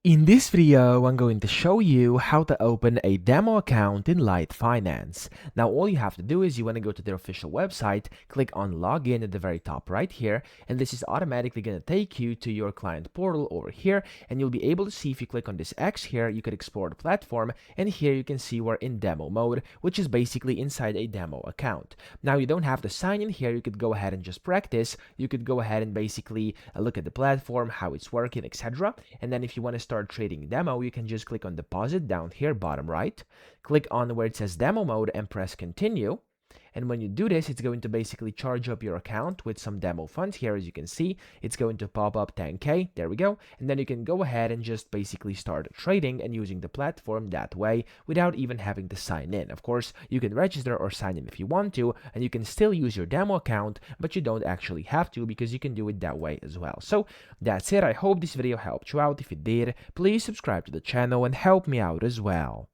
In this video, I'm going to show you how to open a demo account in LiteFinance. Now, all you have to do is you want to go to their official website, click on login at the very top right here, and this is automatically going to take you to your client portal over here, and you'll be able to see if you click on this X here, you could explore the platform, and here you can see we're in demo mode, which is basically inside a demo account. Now, you don't have to sign in here, you could go ahead and just practice, you could go ahead and basically look at the platform, how it's working, etc. And then if you want to start trading demo, you can just click on deposit down here, bottom right, click on where it says demo mode and press continue. And when you do this, it's going to basically charge up your account with some demo funds here. As you can see, it's going to pop up 10K. There we go. And then you can go ahead and just basically start trading and using the platform that way without even having to sign in. Of course, you can register or sign in if you want to, and you can still use your demo account, but you don't actually have to because you can do it that way as well. So that's it. I hope this video helped you out. If it did, please subscribe to the channel and help me out as well.